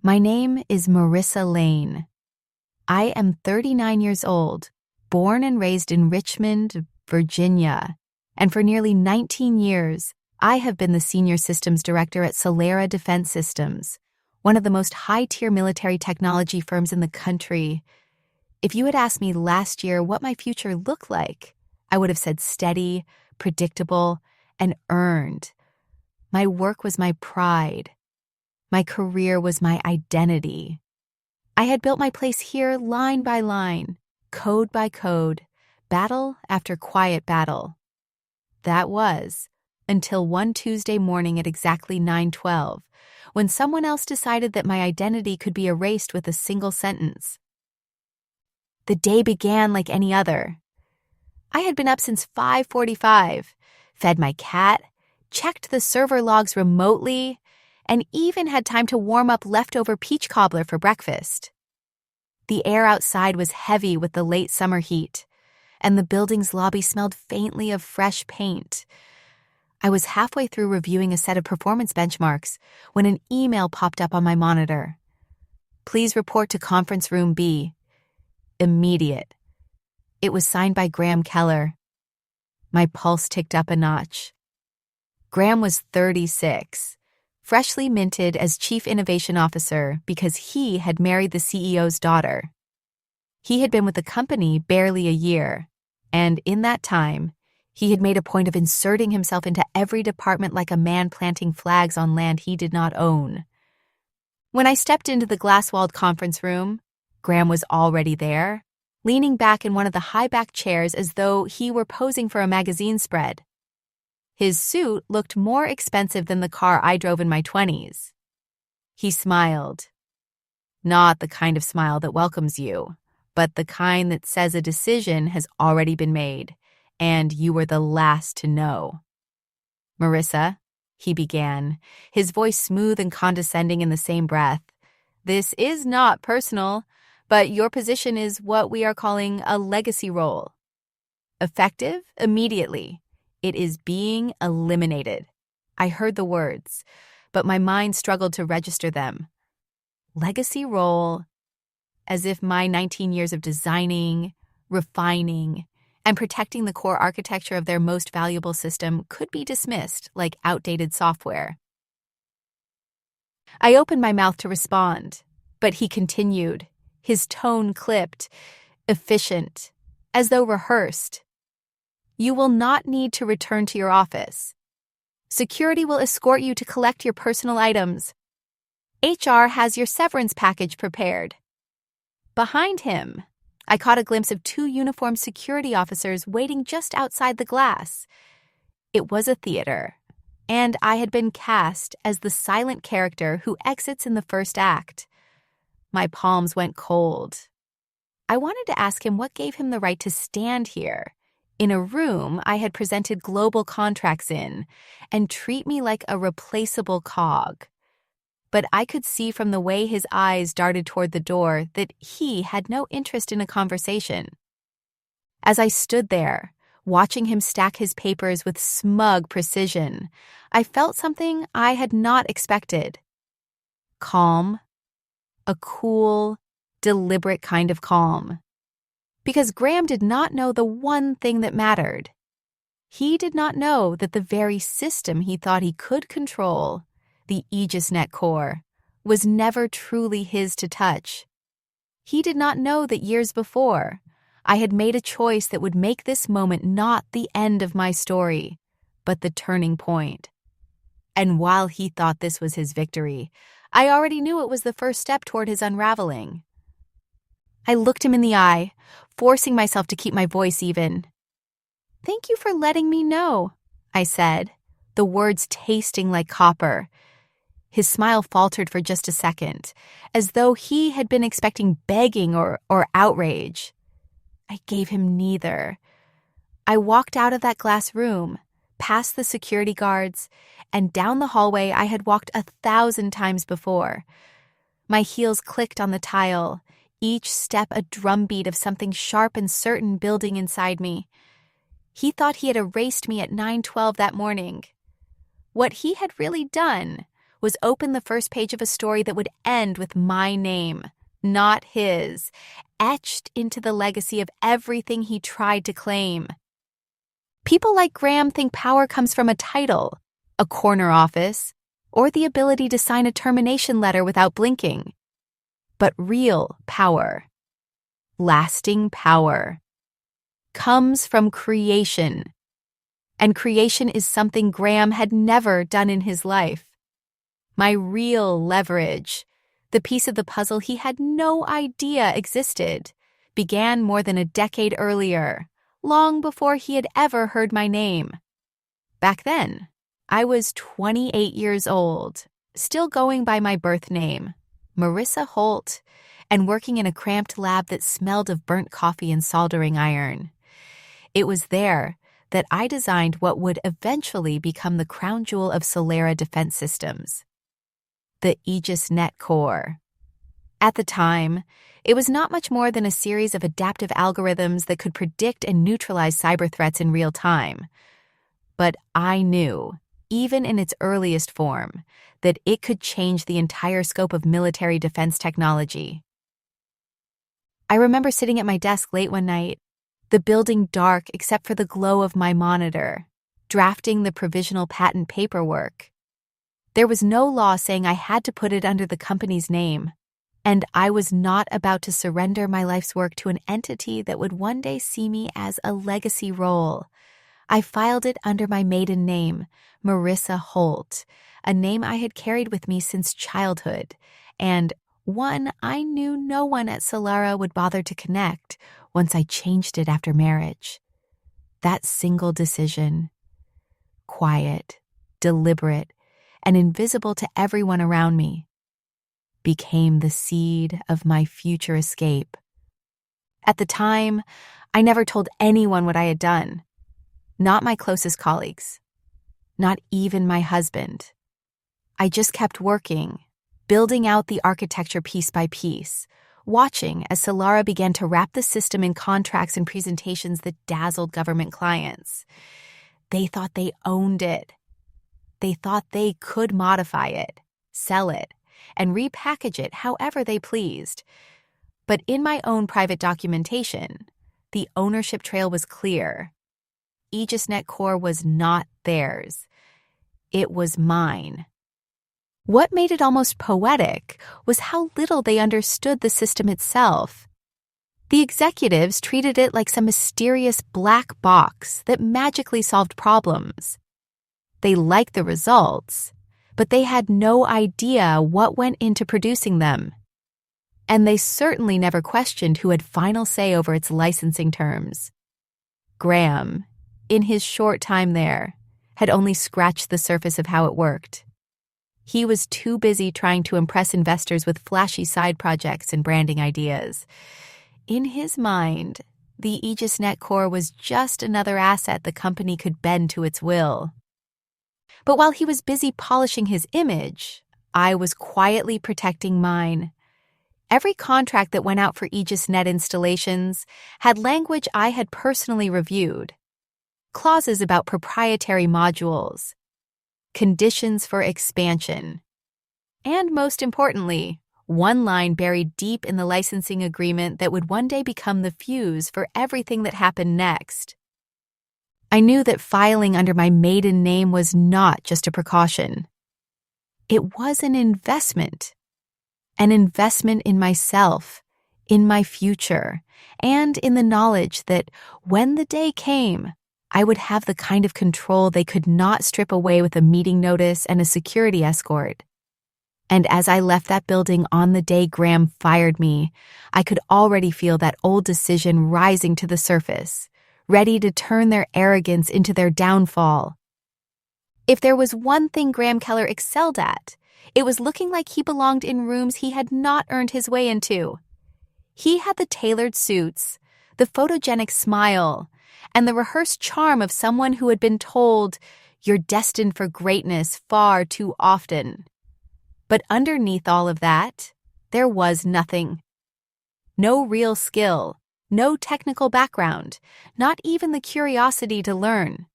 My name is Marissa Lane. I am 39 years old, born and raised in Richmond, Virginia, and for nearly 19 years, I have been the Senior Systems Director at Solara Defense Systems, one of the most high-tier military technology firms in the country. If you had asked me last year what my future looked like, I would have said steady, predictable, and earned. My work was my pride. My career was my identity. I had built my place here line by line, code by code, battle after quiet battle. That was until one Tuesday morning at exactly 9:12, when someone else decided that my identity could be erased with a single sentence. The day began like any other. I had been up since 5:45, fed my cat, checked the server logs remotely, and even had time to warm up leftover peach cobbler for breakfast. The air outside was heavy with the late summer heat, and the building's lobby smelled faintly of fresh paint. I was halfway through reviewing a set of performance benchmarks when an email popped up on my monitor. Please report to conference room B. Immediate. It was signed by Graham Keller. My pulse ticked up a notch. Graham was 36. Freshly minted as Chief Innovation Officer because he had married the CEO's daughter. He had been with the company barely a year, and in that time, he had made a point of inserting himself into every department like a man planting flags on land he did not own. When I stepped into the glass-walled conference room, Graham was already there, leaning back in one of the high-back chairs as though he were posing for a magazine spread. His suit looked more expensive than the car I drove in my 20s. He smiled. Not the kind of smile that welcomes you, but the kind that says a decision has already been made, and you were the last to know. Marissa, he began, his voice smooth and condescending in the same breath. This is not personal, but your position is what we are calling a legacy role. Effective immediately. It is being eliminated. I heard the words, but my mind struggled to register them. Legacy role, as if my 19 years of designing, refining, and protecting the core architecture of their most valuable system could be dismissed like outdated software. I opened my mouth to respond, but he continued, his tone clipped, efficient, as though rehearsed. You will not need to return to your office. Security will escort you to collect your personal items. HR has your severance package prepared. Behind him, I caught a glimpse of two uniformed security officers waiting just outside the glass. It was a theater, and I had been cast as the silent character who exits in the first act. My palms went cold. I wanted to ask him what gave him the right to stand here, in a room I had presented global contracts in, and treat me like a replaceable cog. But I could see from the way his eyes darted toward the door that he had no interest in a conversation. As I stood there, watching him stack his papers with smug precision, I felt something I had not expected. Calm. A cool, deliberate kind of calm. Because Graham did not know the one thing that mattered. He did not know that the very system he thought he could control, the AegisNet Core, was never truly his to touch. He did not know that years before, I had made a choice that would make this moment not the end of my story, but the turning point. And while he thought this was his victory, I already knew it was the first step toward his unraveling. I looked him in the eye, forcing myself to keep my voice even. Thank you for letting me know, I said, the words tasting like copper. His smile faltered for just a second, as though he had been expecting begging or outrage. I gave him neither. I walked out of that glass room, past the security guards, and down the hallway I had walked 1,000 times before. My heels clicked on the tile, each step a drumbeat of something sharp and certain building inside me. He thought he had erased me at 9:12 that morning. What he had really done was open the first page of a story that would end with my name, not his, etched into the legacy of everything he tried to claim. People like Graham think power comes from a title, a corner office, or the ability to sign a termination letter without blinking. But real power, lasting power, comes from creation. And creation is something Graham had never done in his life. My real leverage, the piece of the puzzle he had no idea existed, began more than a decade earlier, long before he had ever heard my name. Back then, I was 28 years old, still going by my birth name, Marissa Holt, and working in a cramped lab that smelled of burnt coffee and soldering iron. It was there that I designed what would eventually become the crown jewel of Solara Defense Systems, the AegisNet Core. At the time, it was not much more than a series of adaptive algorithms that could predict and neutralize cyber threats in real time. But I knew, even in its earliest form, that it could change the entire scope of military defense technology. I remember sitting at my desk late one night, the building dark except for the glow of my monitor, drafting the provisional patent paperwork. There was no law saying I had to put it under the company's name, and I was not about to surrender my life's work to an entity that would one day see me as a legacy role. I filed it under my maiden name, Marissa Holt, a name I had carried with me since childhood, and one I knew no one at Solara would bother to connect once I changed it after marriage. That single decision, quiet, deliberate, and invisible to everyone around me, became the seed of my future escape. At the time, I never told anyone what I had done. Not my closest colleagues. Not even my husband. I just kept working, building out the architecture piece by piece, watching as Solara began to wrap the system in contracts and presentations that dazzled government clients. They thought they owned it. They thought they could modify it, sell it, and repackage it however they pleased. But in my own private documentation, the ownership trail was clear. AegisNet Core was not theirs. It was mine. What made it almost poetic was how little they understood the system itself. The executives treated it like some mysterious black box that magically solved problems. They liked the results, but they had no idea what went into producing them. And they certainly never questioned who had final say over its licensing terms. Graham, in his short time there, had only scratched the surface of how it worked. He was too busy trying to impress investors with flashy side projects and branding ideas. In his mind, the AegisNet Core was just another asset the company could bend to its will. But while he was busy polishing his image, I was quietly protecting mine. Every contract that went out for AegisNet installations had language I had personally reviewed. Clauses about proprietary modules, conditions for expansion, and most importantly, one line buried deep in the licensing agreement that would one day become the fuse for everything that happened next. I knew that filing under my maiden name was not just a precaution. It was an investment in myself, in my future, and in the knowledge that when the day came, I would have the kind of control they could not strip away with a meeting notice and a security escort. And as I left that building on the day Graham fired me, I could already feel that old decision rising to the surface, ready to turn their arrogance into their downfall. If there was one thing Graham Keller excelled at, it was looking like he belonged in rooms he had not earned his way into. He had the tailored suits, the photogenic smile, and the rehearsed charm of someone who had been told, "You're destined for greatness," far too often. But underneath all of that, there was nothing. No real skill, no technical background, not even the curiosity to learn.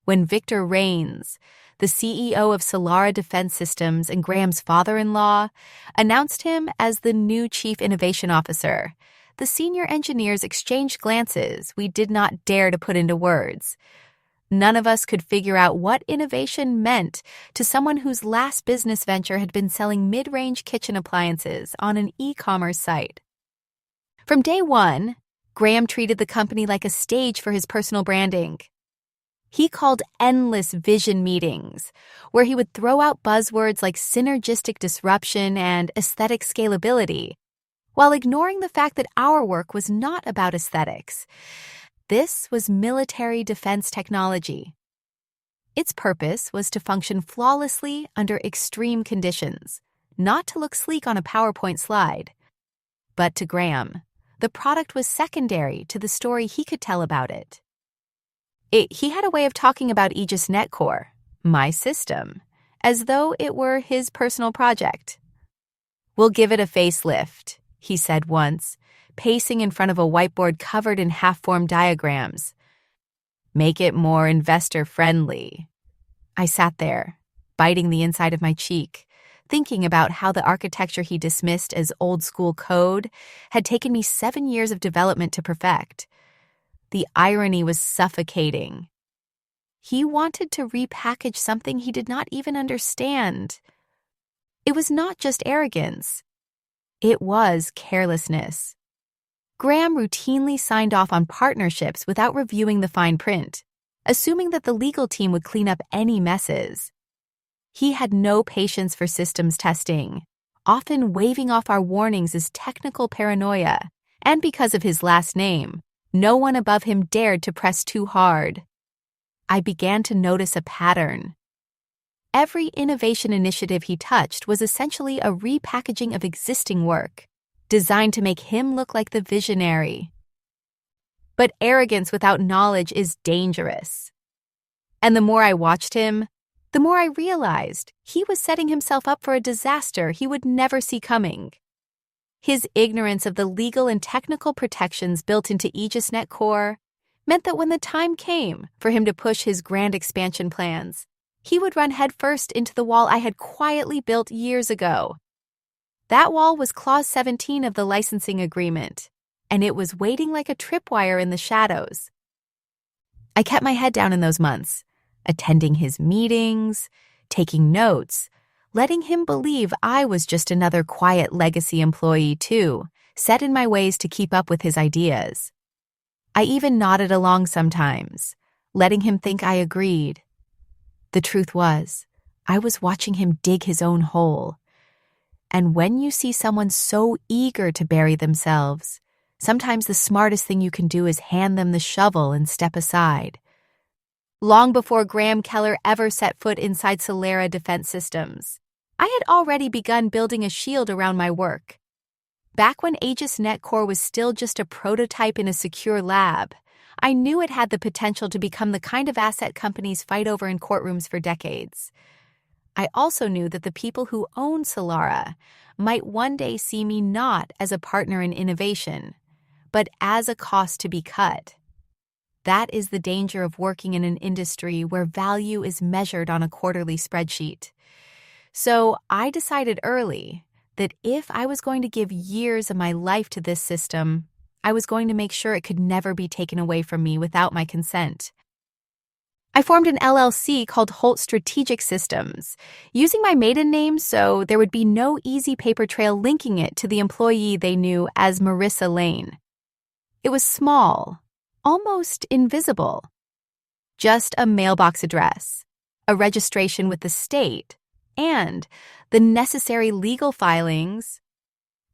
When Victor Reigns, the CEO of Solara Defense Systems and Graham's father-in-law, announced him as the new Chief Innovation Officer. The senior engineers exchanged glances we did not dare to put into words. None of us could figure out what innovation meant to someone whose last business venture had been selling mid-range kitchen appliances on an e-commerce site. From day one, Graham treated the company like a stage for his personal branding. He called endless vision meetings, where he would throw out buzzwords like synergistic disruption and aesthetic scalability, while ignoring the fact that our work was not about aesthetics. This was military defense technology. Its purpose was to function flawlessly under extreme conditions, not to look sleek on a PowerPoint slide. But to Graham, the product was secondary to the story he could tell about it. He had a way of talking about AegisNet Core, my system, as though it were his personal project. "We'll give it a facelift," he said once, pacing in front of a whiteboard covered in half-formed diagrams. "Make it more investor-friendly." I sat there, biting the inside of my cheek, thinking about how the architecture he dismissed as old-school code had taken me 7 years of development to perfect. The irony was suffocating. He wanted to repackage something he did not even understand. It was not just arrogance. It was carelessness. Graham routinely signed off on partnerships without reviewing the fine print, assuming that the legal team would clean up any messes. He had no patience for systems testing, often waving off our warnings as technical paranoia, and because of his last name, no one above him dared to press too hard. I began to notice a pattern. Every innovation initiative he touched was essentially a repackaging of existing work, designed to make him look like the visionary. But arrogance without knowledge is dangerous. And the more I watched him, the more I realized he was setting himself up for a disaster he would never see coming. His ignorance of the legal and technical protections built into AegisNet Core meant that when the time came for him to push his grand expansion plans, he would run headfirst into the wall I had quietly built years ago. That wall was Clause 17 of the licensing agreement, and it was waiting like a tripwire in the shadows. I kept my head down in those months, attending his meetings, taking notes, letting him believe I was just another quiet legacy employee too, set in my ways to keep up with his ideas. I even nodded along sometimes, letting him think I agreed. The truth was, I was watching him dig his own hole. And when you see someone so eager to bury themselves, sometimes the smartest thing you can do is hand them the shovel and step aside. Long before Graham Keller ever set foot inside Solara Defense Systems, I had already begun building a shield around my work. Back when AegisNet Core was still just a prototype in a secure lab, I knew it had the potential to become the kind of asset companies fight over in courtrooms for decades. I also knew that the people who owned Solara might one day see me not as a partner in innovation, but as a cost to be cut. That is the danger of working in an industry where value is measured on a quarterly spreadsheet. So I decided early that if I was going to give years of my life to this system, I was going to make sure it could never be taken away from me without my consent. I formed an LLC called Holt Strategic Systems, using my maiden name so there would be no easy paper trail linking it to the employee they knew as Marissa Lane. It was small, almost invisible. Just a mailbox address, a registration with the state, and the necessary legal filings.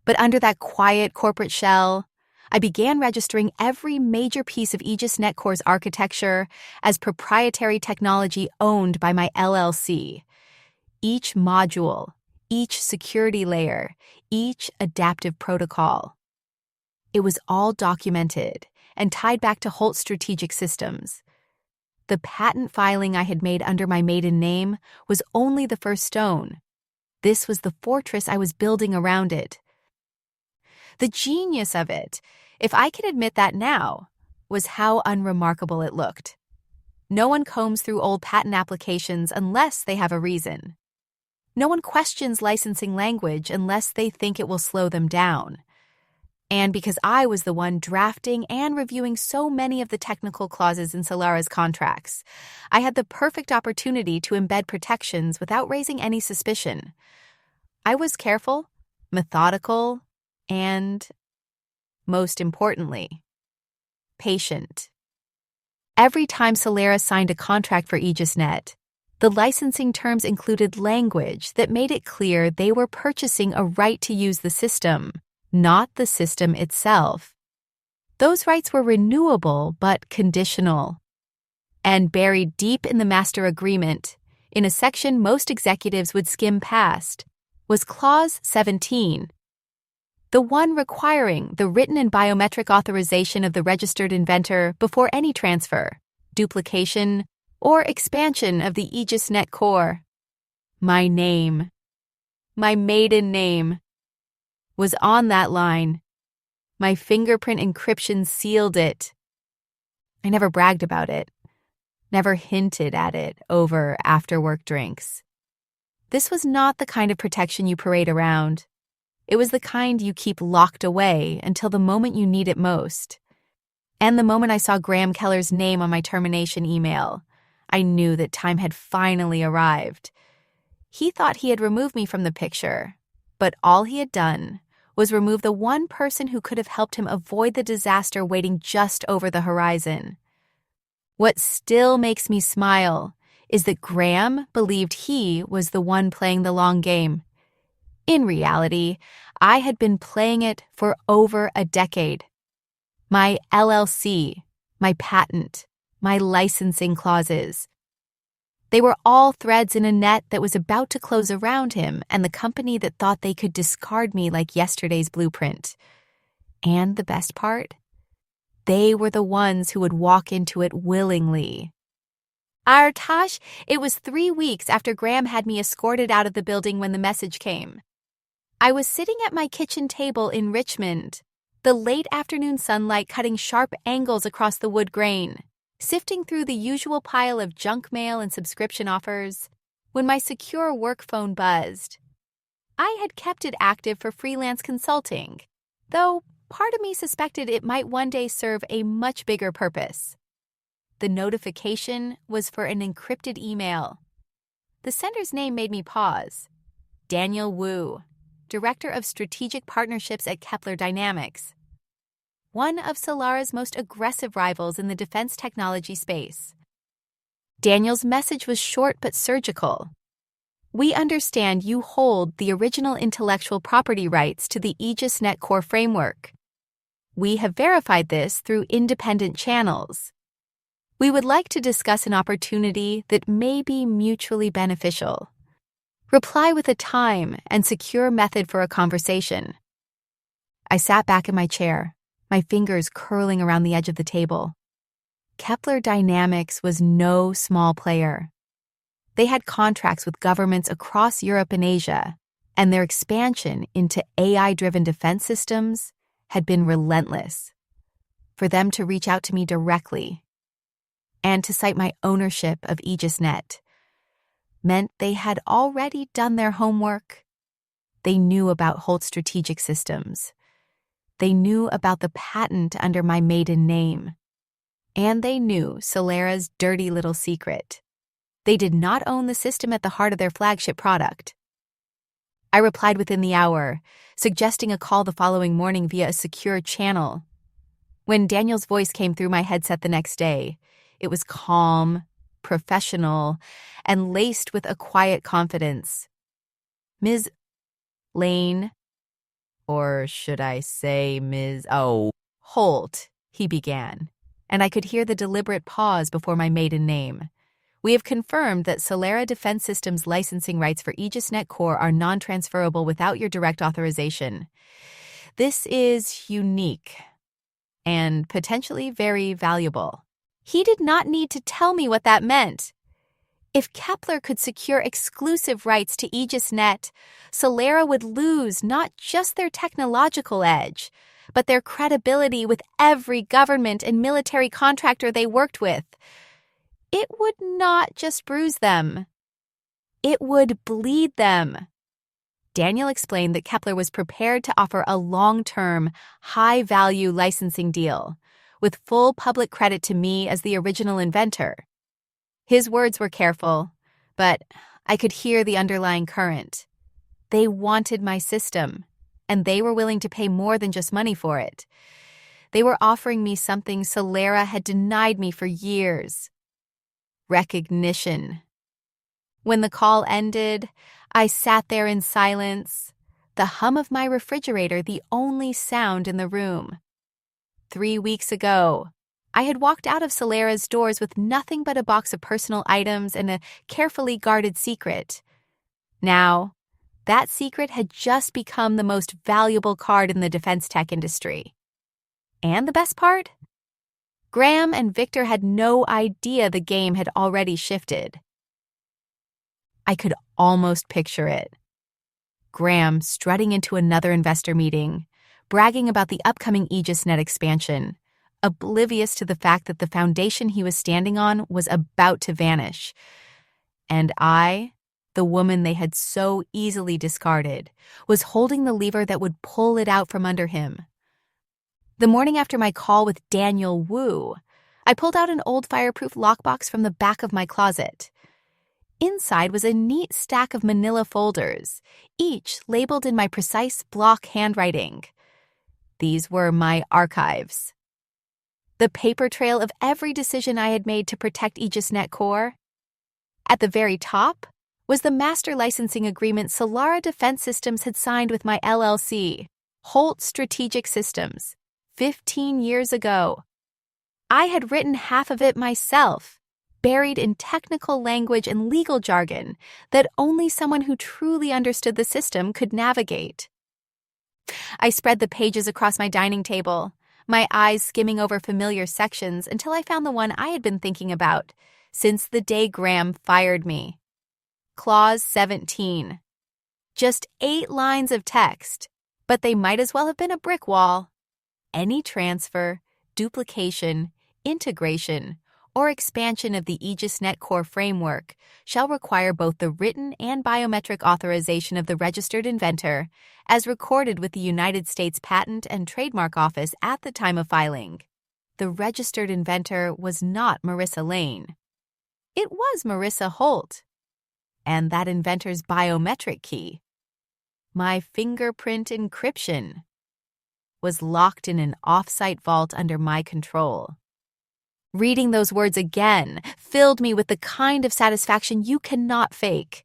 But under that quiet corporate shell, I began registering every major piece of AegisNet Core's architecture as proprietary technology owned by my LLC. Each module, each security layer, each adaptive protocol. It was all documented and tied back to Holt Strategic Systems. The patent filing I had made under my maiden name was only the first stone. This was the fortress I was building around it. The genius of it, if I can admit that now, was how unremarkable it looked. No one combs through old patent applications unless they have a reason. No one questions licensing language unless they think it will slow them down. And because I was the one drafting and reviewing so many of the technical clauses in Solara's contracts, I had the perfect opportunity to embed protections without raising any suspicion. I was careful, methodical, and, most importantly, patient. Every time Solara signed a contract for AegisNet, the licensing terms included language that made it clear they were purchasing a right to use the system, not the system itself. Those rights were renewable but conditional. And buried deep in the master agreement, in a section most executives would skim past, was Clause 17, the one requiring the written and biometric authorization of the registered inventor before any transfer, duplication, or expansion of the AegisNet Core. My name, my maiden name, was on that line. My fingerprint encryption sealed it. I never bragged about it, never hinted at it over after-work drinks. This was not the kind of protection you parade around. It was the kind you keep locked away until the moment you need it most. And the moment I saw Graham Keller's name on my termination email, I knew that time had finally arrived. He thought he had removed me from the picture, but all he had done was remove the one person who could have helped him avoid the disaster waiting just over the horizon. What still makes me smile is that Graham believed he was the one playing the long game. In reality, I had been playing it for over a decade. My LLC, my patent, my licensing clauses. They were all threads in a net that was about to close around him and the company that thought they could discard me like yesterday's blueprint. And the best part? They were the ones who would walk into it willingly. Artash, it was 3 weeks after Graham had me escorted out of the building when the message came. I was sitting at my kitchen table in Richmond, the late afternoon sunlight cutting sharp angles across the wood grain, sifting through the usual pile of junk mail and subscription offers, when my secure work phone buzzed. I had kept it active for freelance consulting, though part of me suspected it might one day serve a much bigger purpose. The notification was for an encrypted email. The sender's name made me pause. Daniel Wu, Director of Strategic Partnerships at Kepler Dynamics, one of Solara's most aggressive rivals in the defense technology space. Daniel's message was short but surgical. We understand you hold the original intellectual property rights to the AegisNet Core framework. We have verified this through independent channels. We would like to discuss an opportunity that may be mutually beneficial. Reply with a time and secure method for a conversation. I sat back in my chair, my fingers curling around the edge of the table. Kepler Dynamics was no small player. They had contracts with governments across Europe and Asia, and their expansion into AI-driven defense systems had been relentless. For them to reach out to me directly and to cite my ownership of AegisNet meant they had already done their homework. They knew about Holt Strategic Systems. They knew about the patent under my maiden name. And they knew Solara's dirty little secret. They did not own the system at the heart of their flagship product. I replied within the hour, suggesting a call the following morning via a secure channel. When Daniel's voice came through my headset the next day, it was calm, professional, and laced with a quiet confidence. Ms. Lane, or should I say Ms. Holt, he began, and I could hear the deliberate pause before my maiden name. We have confirmed that Solara Defense Systems licensing rights for AegisNet Core are non-transferable without your direct authorization. This is unique and potentially very valuable. He did not need to tell me what that meant. If Kepler could secure exclusive rights to AegisNet, Solara would lose not just their technological edge, but their credibility with every government and military contractor they worked with. It would not just bruise them. It would bleed them. Daniel explained that Kepler was prepared to offer a long-term, high-value licensing deal, with full public credit to me as the original inventor. His words were careful, but I could hear the underlying current. They wanted my system, and they were willing to pay more than just money for it. They were offering me something Solara had denied me for years: recognition. When the call ended, I sat there in silence, the hum of my refrigerator the only sound in the room. 3 weeks ago, I had walked out of Solara's doors with nothing but a box of personal items and a carefully guarded secret. Now, that secret had just become the most valuable card in the defense tech industry. And the best part? Graham and Victor had no idea the game had already shifted. I could almost picture it. Graham strutting into another investor meeting, bragging about the upcoming AegisNet expansion, oblivious to the fact that the foundation he was standing on was about to vanish. And I, the woman they had so easily discarded, was holding the lever that would pull it out from under him. The morning after my call with Daniel Wu, I pulled out an old fireproof lockbox from the back of my closet. Inside was a neat stack of manila folders, each labeled in my precise block handwriting. These were my archives. The paper trail of every decision I had made to protect AegisNet Core. At the very top was the master licensing agreement Solara Defense Systems had signed with my LLC, Holt Strategic Systems, 15 years ago. I had written half of it myself, buried in technical language and legal jargon that only someone who truly understood the system could navigate. I spread the pages across my dining table, my eyes skimming over familiar sections until I found the one I had been thinking about since the day Graham fired me. Clause 17. Just 8 lines of text, but they might as well have been a brick wall. Any transfer, duplication, integration, or expansion of the AegisNet Core framework shall require both the written and biometric authorization of the registered inventor, as recorded with the United States Patent and Trademark Office at the time of filing. The registered inventor was not Marissa Lane. It was Marissa Holt. And that inventor's biometric key, my fingerprint encryption, was locked in an off-site vault under my control. Reading those words again filled me with the kind of satisfaction you cannot fake.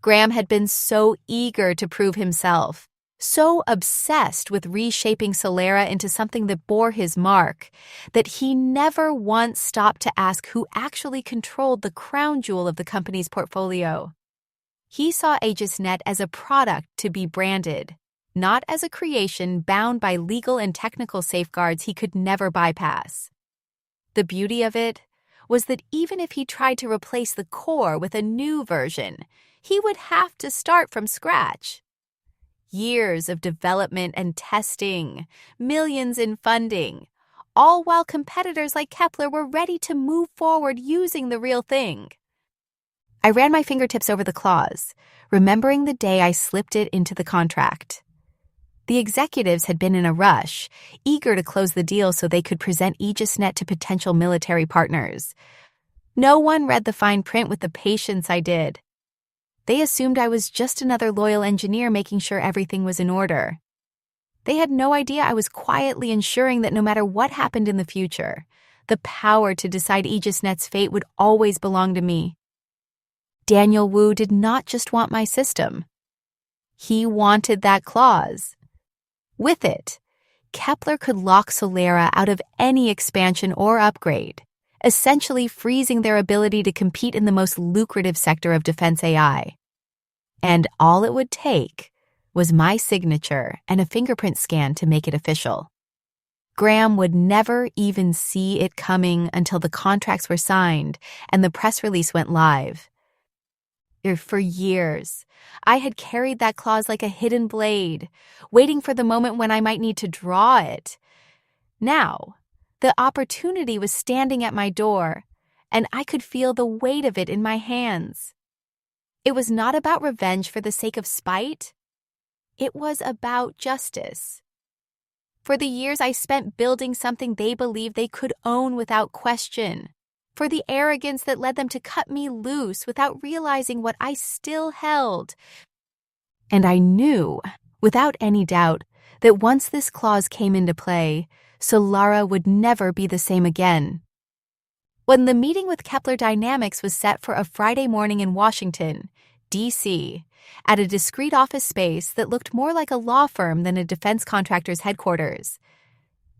Graham had been so eager to prove himself, so obsessed with reshaping Solara into something that bore his mark, that he never once stopped to ask who actually controlled the crown jewel of the company's portfolio. He saw AegisNet as a product to be branded, not as a creation bound by legal and technical safeguards he could never bypass. The beauty of it was that even if he tried to replace the core with a new version, he would have to start from scratch. Years of development and testing, millions in funding, all while competitors like Kepler were ready to move forward using the real thing. I ran my fingertips over the clause, remembering the day I slipped it into the contract. The executives had been in a rush, eager to close the deal so they could present AegisNet to potential military partners. No one read the fine print with the patience I did. They assumed I was just another loyal engineer making sure everything was in order. They had no idea I was quietly ensuring that no matter what happened in the future, the power to decide AegisNet's fate would always belong to me. Daniel Wu did not just want my system. He wanted that clause. With it, Kepler could lock Solara out of any expansion or upgrade, essentially freezing their ability to compete in the most lucrative sector of defense AI. And all it would take was my signature and a fingerprint scan to make it official. Graham would never even see it coming until the contracts were signed and the press release went live. For years, I had carried that clause like a hidden blade, waiting for the moment when I might need to draw it. Now, the opportunity was standing at my door, and I could feel the weight of it in my hands. It was not about revenge for the sake of spite. It was about justice. For the years I spent building something they believed they could own without question. For the arrogance that led them to cut me loose without realizing what I still held. And I knew, without any doubt, that once this clause came into play, Solara would never be the same again. When the meeting with Kepler Dynamics was set for a Friday morning in Washington, D.C., at a discreet office space that looked more like a law firm than a defense contractor's headquarters,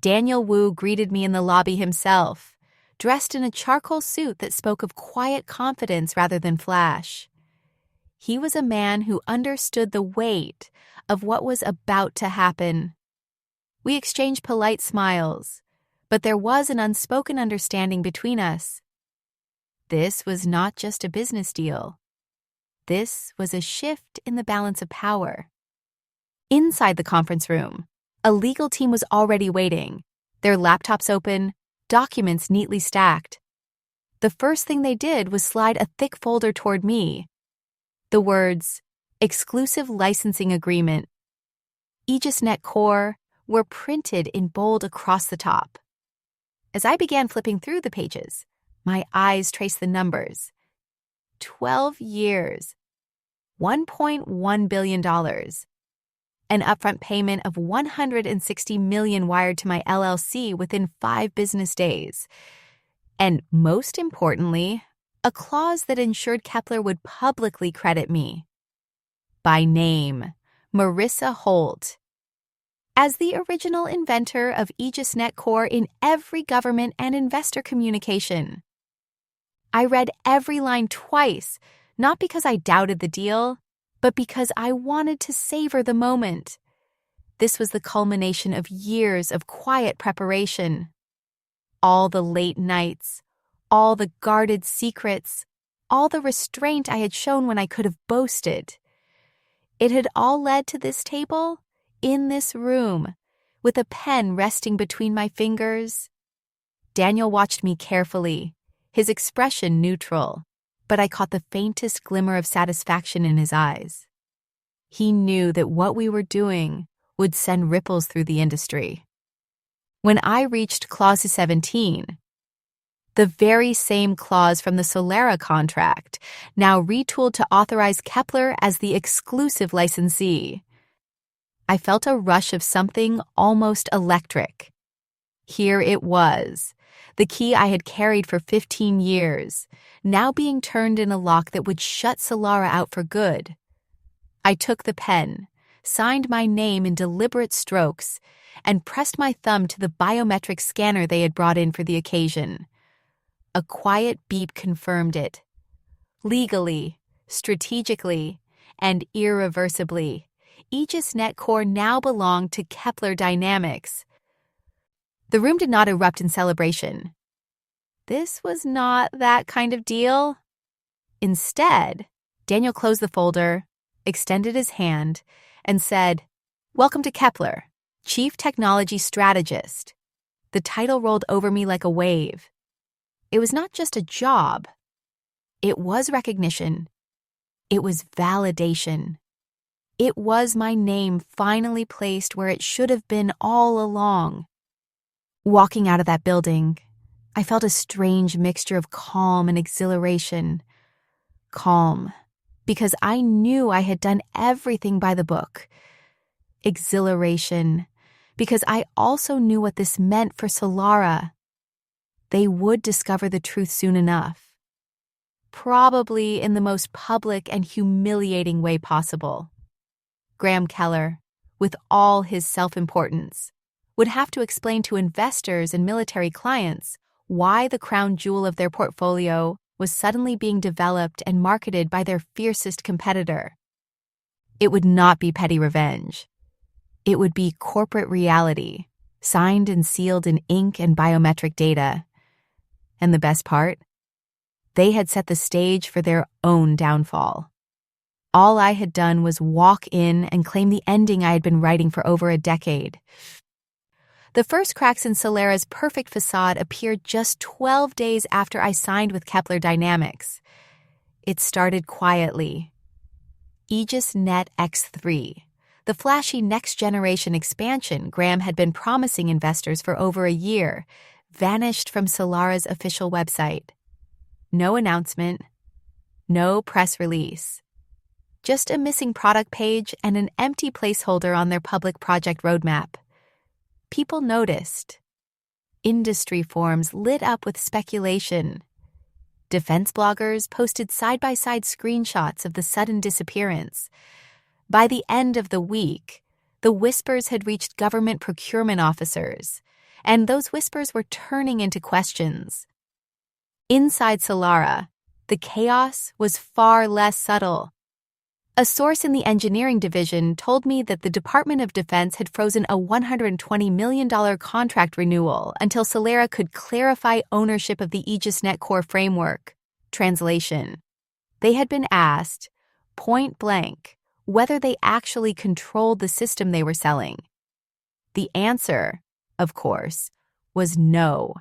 Daniel Wu greeted me in the lobby himself, dressed in a charcoal suit that spoke of quiet confidence rather than flash. He was a man who understood the weight of what was about to happen. We exchanged polite smiles, but there was an unspoken understanding between us. This was not just a business deal. This was a shift in the balance of power. Inside the conference room, a legal team was already waiting, their laptops open, documents neatly stacked. The first thing they did was slide a thick folder toward me. The words, "Exclusive Licensing Agreement, AegisNet Core," were printed in bold across the top. As I began flipping through the pages, my eyes traced the numbers. 12 years, $1.1 billion, an upfront payment of $160 million wired to my LLC within 5 business days, and most importantly, a clause that ensured Kepler would publicly credit me. By name, Marissa Holt, as the original inventor of AegisNet Core in every government and investor communication. I read every line twice, not because I doubted the deal, but because I wanted to savor the moment. This was the culmination of years of quiet preparation. All the late nights, all the guarded secrets, all the restraint I had shown when I could have boasted. It had all led to this table, in this room, with a pen resting between my fingers. Daniel watched me carefully, his expression neutral, but I caught the faintest glimmer of satisfaction in his eyes. He knew that what we were doing would send ripples through the industry. When I reached Clause 17, the very same clause from the Solara contract, now retooled to authorize Kepler as the exclusive licensee, I felt a rush of something almost electric. Here it was, the key I had carried for 15 years, now being turned in a lock that would shut Solara out for good. I took the pen, signed my name in deliberate strokes, and pressed my thumb to the biometric scanner they had brought in for the occasion. A quiet beep confirmed it. Legally, strategically, and irreversibly, AegisNet Core now belonged to Kepler Dynamics. The room did not erupt in celebration. This was not that kind of deal. Instead, Daniel closed the folder, extended his hand, and said, "Welcome to Kepler, Chief Technology Strategist." The title rolled over me like a wave. It was not just a job. It was recognition. It was validation. It was my name finally placed where it should have been all along. Walking out of that building, I felt a strange mixture of calm and exhilaration. Calm, because I knew I had done everything by the book. Exhilaration, because I also knew what this meant for Solara. They would discover the truth soon enough. Probably in the most public and humiliating way possible. Graham Keller, with all his self-importance, would have to explain to investors and military clients why the crown jewel of their portfolio was suddenly being developed and marketed by their fiercest competitor. It would not be petty revenge. It would be corporate reality, signed and sealed in ink and biometric data. And the best part? They had set the stage for their own downfall. All I had done was walk in and claim the ending I had been writing for over a decade. The first cracks in Solara's perfect facade appeared just 12 days after I signed with Kepler Dynamics. It started quietly. AegisNet X3, the flashy next-generation expansion Graham had been promising investors for over a year, vanished from Solara's official website. No announcement, no press release. Just a missing product page and an empty placeholder on their public project roadmap. People noticed. Industry forums lit up with speculation. Defense bloggers posted side-by-side screenshots of the sudden disappearance. By the end of the week, the whispers had reached government procurement officers, and those whispers were turning into questions. Inside Solara, the chaos was far less subtle. A source in the engineering division told me that the Department of Defense had frozen a $120 million contract renewal until Solara could clarify ownership of the AegisNet Core framework. Translation: they had been asked, point blank, whether they actually controlled the system they were selling. The answer, of course, was no.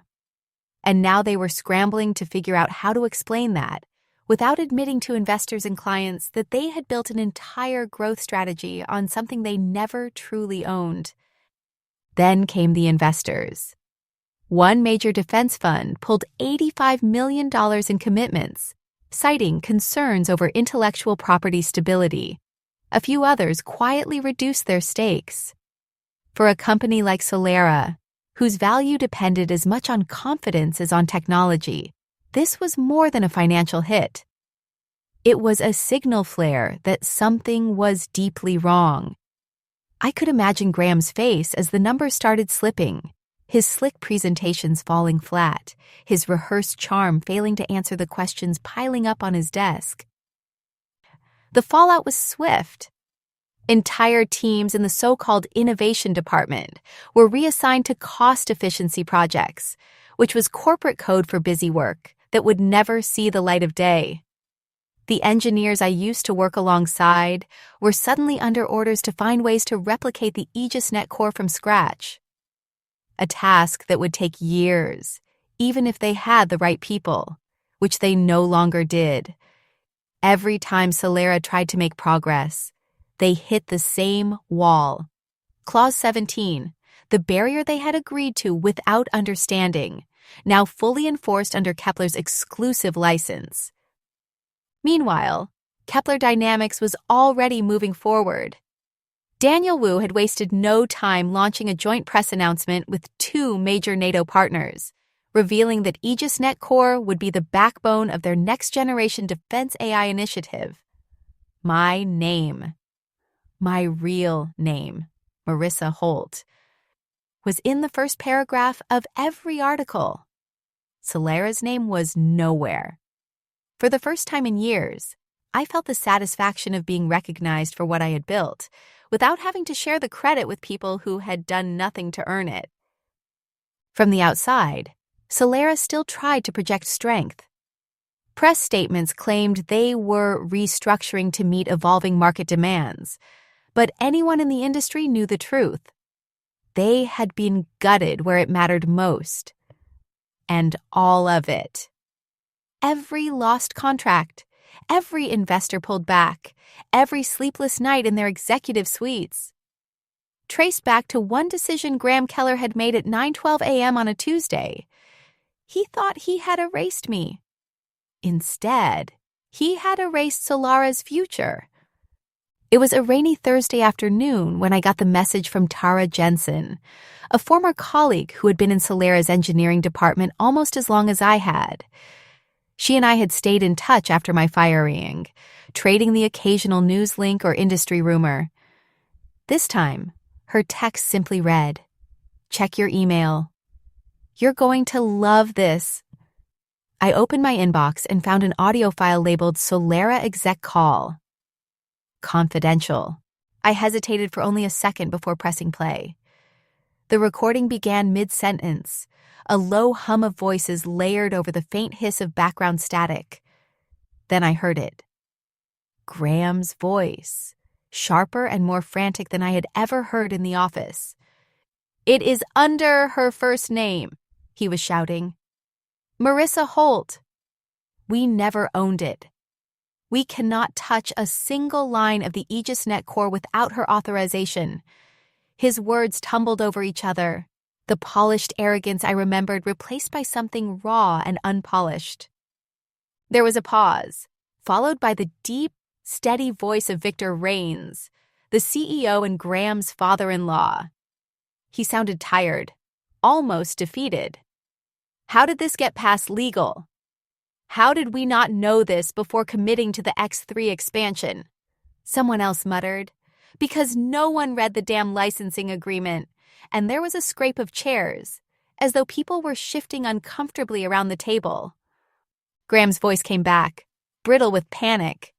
And now they were scrambling to figure out how to explain that, without admitting to investors and clients that they had built an entire growth strategy on something they never truly owned. Then came the investors. One major defense fund pulled $85 million in commitments, citing concerns over intellectual property stability. A few others quietly reduced their stakes. For a company like Solara, whose value depended as much on confidence as on technology, this was more than a financial hit. It was a signal flare that something was deeply wrong. I could imagine Graham's face as the numbers started slipping, his slick presentations falling flat, his rehearsed charm failing to answer the questions piling up on his desk. The fallout was swift. Entire teams in the so-called innovation department were reassigned to cost efficiency projects, which was corporate code for busy work that would never see the light of day. The engineers I used to work alongside were suddenly under orders to find ways to replicate the AegisNet Core from scratch. A task that would take years, even if they had the right people, which they no longer did. Every time Solara tried to make progress, they hit the same wall. Clause 17, the barrier they had agreed to without understanding, now fully enforced under Kepler's exclusive license. Meanwhile, Kepler Dynamics was already moving forward. Daniel Wu had wasted no time launching a joint press announcement with two major NATO partners, revealing that AegisNet Core would be the backbone of their next-generation defense AI initiative. My name, my real name, Marissa Holt, was in the first paragraph of every article. Solara's name was nowhere. For the first time in years, I felt the satisfaction of being recognized for what I had built, without having to share the credit with people who had done nothing to earn it. From the outside, Solara still tried to project strength. Press statements claimed they were restructuring to meet evolving market demands, but anyone in the industry knew the truth. They had been gutted where it mattered most. And all of it. Every lost contract, every investor pulled back, every sleepless night in their executive suites. Traced back to one decision Graham Keller had made at 9:12 a.m. on a Tuesday. He thought he had erased me. Instead, he had erased Solara's future. It was a rainy Thursday afternoon when I got the message from Tara Jensen, a former colleague who had been in Solara's engineering department almost as long as I had. She and I had stayed in touch after my firing, trading the occasional news link or industry rumor. This time, her text simply read, "Check your email. You're going to love this." I opened my inbox and found an audio file labeled Solara Exec Call. Confidential. I hesitated for only a second before pressing play. The recording began mid-sentence, a low hum of voices layered over the faint hiss of background static. Then I heard it. Graham's voice, sharper and more frantic than I had ever heard in the office. It is under her first name, he was shouting. Marissa Holt. We never owned it. We cannot touch a single line of the AegisNet Core without her authorization. His words tumbled over each other, the polished arrogance I remembered replaced by something raw and unpolished. There was a pause, followed by the deep, steady voice of Victor Raines, the CEO and Graham's father-in-law. He sounded tired, almost defeated. How did this get past legal? How did we not know this before committing to the X3 expansion? Someone else muttered. Because no one read the damn licensing agreement, and there was a scrape of chairs, as though people were shifting uncomfortably around the table. Graham's voice came back, brittle with panic.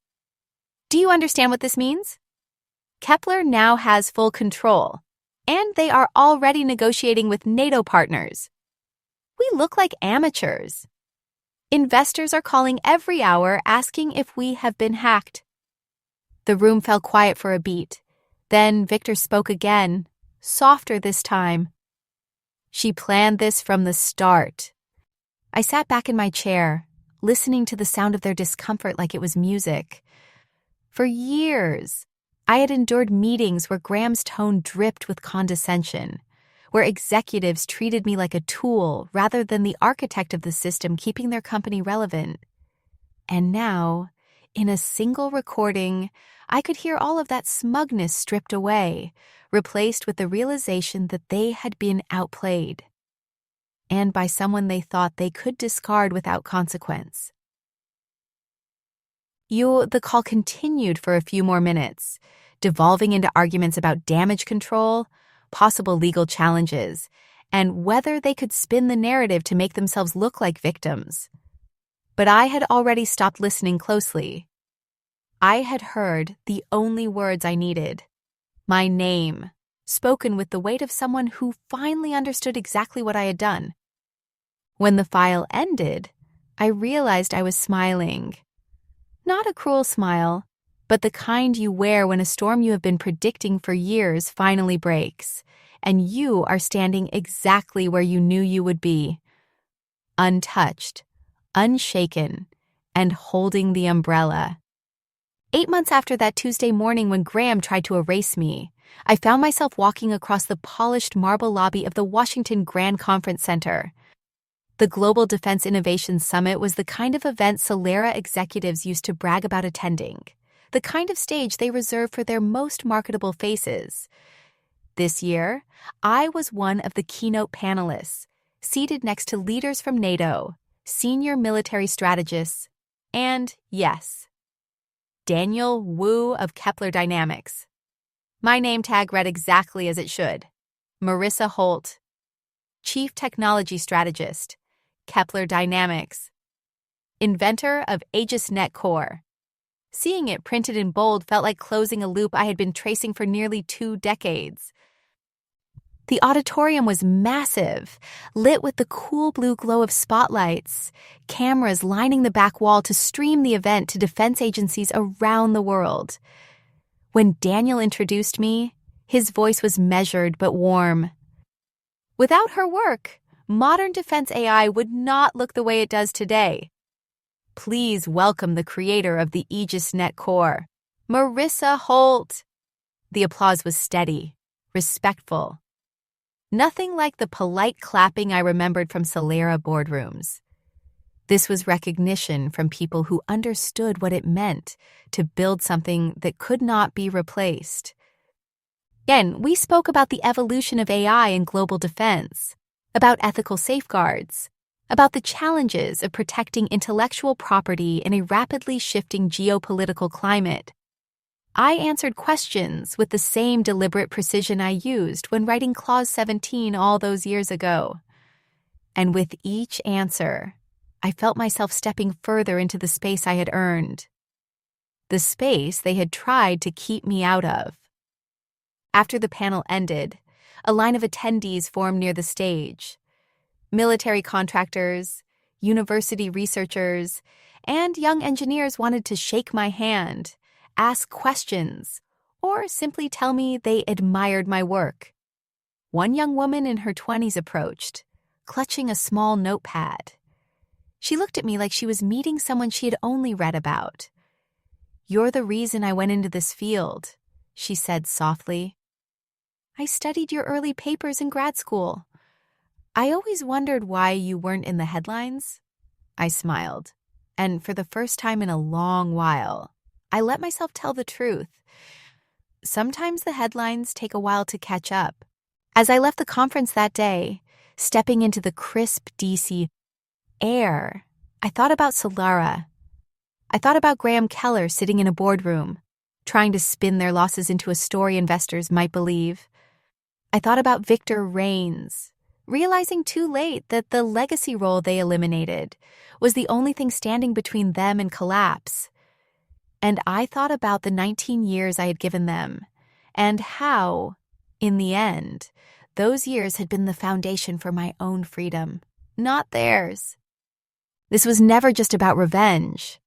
Do you understand what this means? Kepler now has full control, and they are already negotiating with NATO partners. We look like amateurs. Investors are calling every hour asking if we have been hacked. The room fell quiet for a beat. Then Victor spoke again, softer this time. She planned this from the start. I sat back in my chair, listening to the sound of their discomfort like it was music. For years, I had endured meetings where Graham's tone dripped with condescension, where executives treated me like a tool rather than the architect of the system keeping their company relevant. And now, in a single recording, I could hear all of that smugness stripped away, replaced with the realization that they had been outplayed, and by someone they thought they could discard without consequence. The call continued for a few more minutes, devolving into arguments about damage control, possible legal challenges, and whether they could spin the narrative to make themselves look like victims. But I had already stopped listening closely. I had heard the only words I needed. My name, spoken with the weight of someone who finally understood exactly what I had done. When the file ended, I realized I was smiling. Not a cruel smile, but the kind you wear when a storm you have been predicting for years finally breaks, and you are standing exactly where you knew you would be. Untouched, unshaken, and holding the umbrella. 8 months after that Tuesday morning when Graham tried to erase me, I found myself walking across the polished marble lobby of the Washington Grand Conference Center. The Global Defense Innovation Summit was the kind of event Solara executives used to brag about attending, the kind of stage they reserve for their most marketable faces. This year, I was one of the keynote panelists, seated next to leaders from NATO, senior military strategists, and, yes, Daniel Wu of Kepler Dynamics. My name tag read exactly as it should. Marissa Holt, Chief Technology Strategist, Kepler Dynamics. Inventor of AegisNet Core. Seeing it printed in bold felt like closing a loop I had been tracing for nearly 2 decades. The auditorium was massive, lit with the cool blue glow of spotlights, cameras lining the back wall to stream the event to defense agencies around the world. When Daniel introduced me, his voice was measured but warm. Without her work, modern defense AI would not look the way it does today. Please welcome the creator of the AegisNet Core, Marissa Holt. The applause was steady, respectful. Nothing like the polite clapping I remembered from Solara boardrooms. This was recognition from people who understood what it meant to build something that could not be replaced. Again, we spoke about the evolution of AI in global defense, about ethical safeguards, about the challenges of protecting intellectual property in a rapidly shifting geopolitical climate. I answered questions with the same deliberate precision I used when writing Clause 17 all those years ago. And with each answer, I felt myself stepping further into the space I had earned. The space they had tried to keep me out of. After the panel ended, a line of attendees formed near the stage. Military contractors, university researchers, and young engineers wanted to shake my hand, ask questions, or simply tell me they admired my work. One young woman in her 20s approached, clutching a small notepad. She looked at me like she was meeting someone she had only read about. "You're the reason I went into this field," she said softly. "I studied your early papers in grad school. I always wondered why you weren't in the headlines." I smiled, and for the first time in a long while, I let myself tell the truth. Sometimes the headlines take a while to catch up. As I left the conference that day, stepping into the crisp DC air, I thought about Solara. I thought about Graham Keller sitting in a boardroom, trying to spin their losses into a story investors might believe. I thought about Victor Reigns, realizing too late that the legacy role they eliminated was the only thing standing between them and collapse. And I thought about the 19 years I had given them, and how, in the end, those years had been the foundation for my own freedom, not theirs. This was never just about revenge.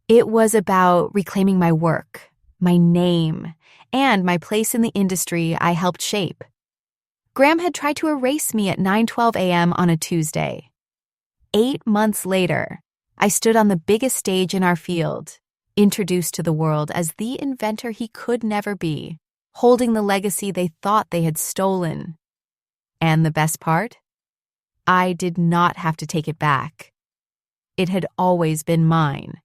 It was about reclaiming my work, my name, and my place in the industry I helped shape. Graham had tried to erase me at 9:12 a.m. on a Tuesday. 8 months later, I stood on the biggest stage in our field, introduced to the world as the inventor he could never be, holding the legacy they thought they had stolen. And the best part? I did not have to take it back. It had always been mine.